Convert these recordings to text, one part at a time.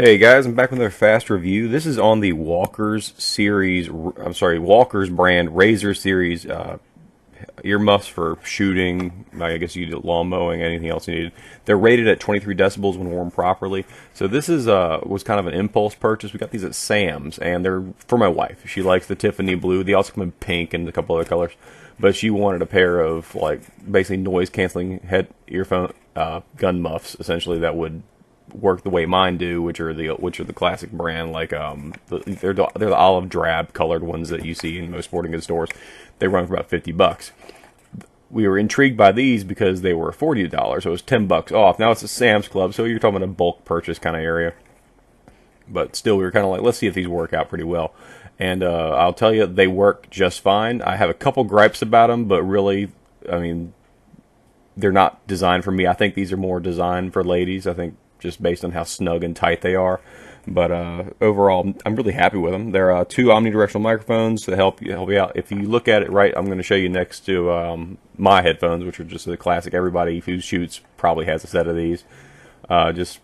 Hey guys, I'm back with another fast review. This is on the Walker's series, Walker's brand Razor series earmuffs for shooting. I guess you did lawn mowing, anything else you needed. They're rated at 23 decibels when worn properly. So this is was kind of an impulse purchase. We got these at Sam's, and they're for my wife. She likes the Tiffany blue. They also come in pink and a couple other colors. But she wanted a pair of like basically noise canceling earphone gun muffs, essentially that would work the way mine do, which are the classic brand, like they're the olive drab colored ones that you see in most sporting goods stores. They run for about $50. We were intrigued by these because they were $40, so it was $10 off. Now it's a Sam's Club, so you're talking about a bulk purchase kind of area. But still, we were kind of like, let's see if these work out pretty well. And I'll tell you, they work just fine. I have a couple gripes about them, but really, I mean, they're not designed for me. I think these are more designed for ladies. I think just based on how snug and tight they are. But overall, I'm really happy with them. They're two omnidirectional microphones to help you out. If you look at it right, I'm going to show you next to my headphones, which are just the classic. Everybody who shoots probably has a set of these. Just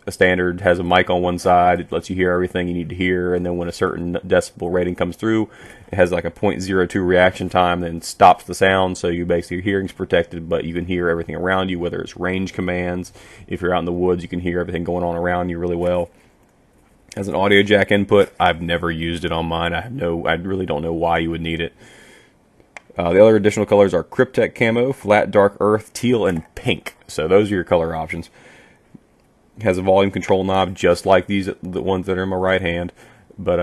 a standard, has a mic on one side. It lets you hear everything you need to hear, and then when a certain decibel rating comes through, it has like a 0.02 reaction time, then stops the sound, so you basically, your hearing's protected, but you can hear everything around you, whether it's range commands. If you're out in the woods, you can hear everything going on around you really well. As an audio jack input, I've never used it on mine. I really don't know why you would need it. The other additional colors are Cryptek Camo, Flat Dark Earth, Teal, and Pink. So those are your color options. Has a volume control knob just like the ones that are in my right hand. But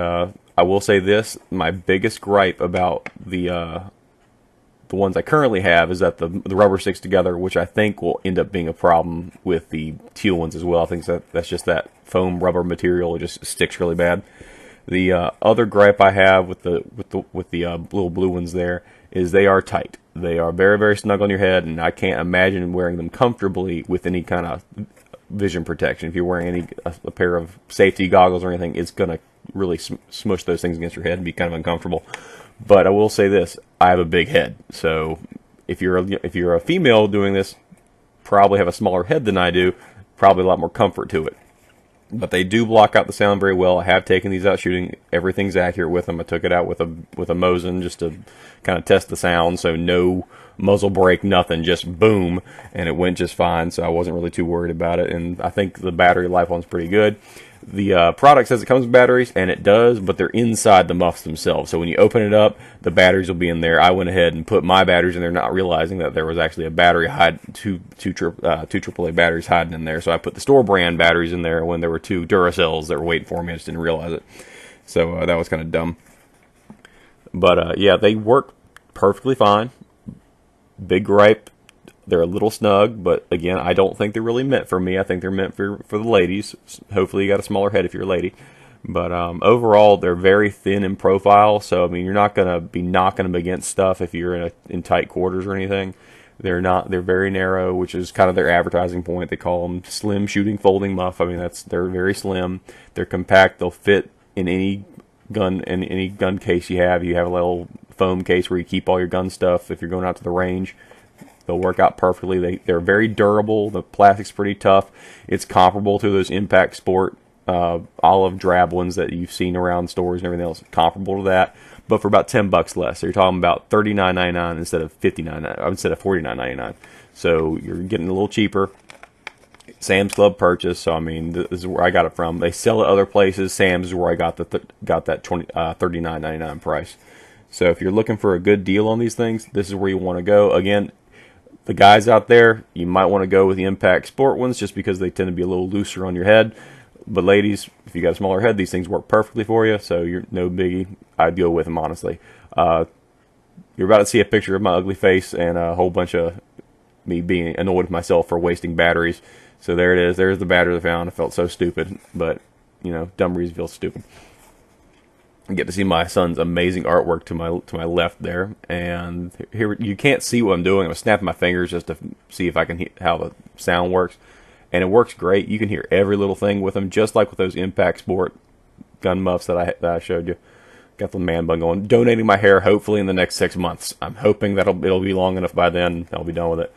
I will say this, my biggest gripe about the ones I currently have is that the rubber sticks together, which I think will end up being a problem with the teal ones as well. I think that's just that foam rubber material, it just sticks really bad. The other gripe I have with the little blue ones there is they are tight. They are very, very snug on your head, and I can't imagine wearing them comfortably with any kind of vision protection. If you're wearing a pair of safety goggles or anything, it's going to really smush those things against your head and be kind of uncomfortable. But I will say this, I have a big head, so if you're a female doing this, probably have a smaller head than I do, probably a lot more comfort to it. But they do block out the sound very well. I have taken these out shooting. Everything's accurate with them. I took it out with a Mosin just to kind of test the sound, so no muzzle brake, nothing, just boom, and it went just fine, so I wasn't really too worried about it. And I think the battery life one's pretty good. The product says it comes with batteries, and it does, but they're inside the muffs themselves. So when you open it up, the batteries will be in there. I went ahead and put my batteries in there, not realizing that there was actually a battery two AAA batteries hiding in there. So I put the store brand batteries in there when there were two Duracells that were waiting for me. I just didn't realize it. So that was kind of dumb. But yeah, they work perfectly fine. Big gripe, they're a little snug, but again, I don't think they're really meant for me. I think they're meant for the ladies. Hopefully you got a smaller head if you're a lady. But overall, they're very thin in profile, so I mean, you're not going to be knocking them against stuff if you're in tight quarters or anything. They're very narrow, which is kind of their advertising point. They call them slim shooting folding muff. I mean, they're very slim. They're compact. They'll fit in any gun case you have. You have a little foam case where you keep all your gun stuff if you're going out to the range. They'll work out perfectly. They're very durable. The plastic's pretty tough. It's comparable to those Impact Sport olive drab ones that you've seen around stores and everything else. Comparable to that, but for about $10 less. So you're talking about $39.99 instead of $49.99. So you're getting a little cheaper. Sam's Club purchase. So I mean, this is where I got it from. They sell it other places. Sam's is where I got that $39.99 price. So if you're looking for a good deal on these things, this is where you want to go. Again, the guys out there, you might want to go with the Impact Sport ones just because they tend to be a little looser on your head. But ladies, if you got a smaller head, these things work perfectly for you, so you're no biggie. I'd go with them, honestly. You're about to see a picture of my ugly face and a whole bunch of me being annoyed with myself for wasting batteries. So there it is. There's the battery I found. I felt so stupid, but, you know, dumb reason feels stupid. I get to see my son's amazing artwork to my left there, and here you can't see what I'm doing. I'm snapping my fingers just to see if I can hear how the sound works, and it works great. You can hear every little thing with them, just like with those Impact Sport gun muffs that I showed you. Got the man bun going. Donating my hair hopefully in the next 6 months. I'm hoping it'll be long enough by then. I'll be done with it.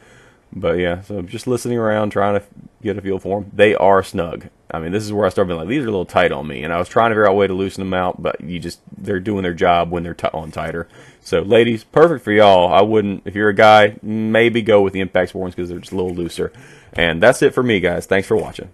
But yeah, so just listening around, trying to get a feel for them. They are snug. I mean, this is where I started being like, these are a little tight on me, and I was trying to figure out a way to loosen them out, but they're doing their job when they're on tighter. So, ladies, perfect for y'all. I wouldn't, if you're a guy, maybe go with the impact sport ones because they're just a little looser. And that's it for me, guys. Thanks for watching.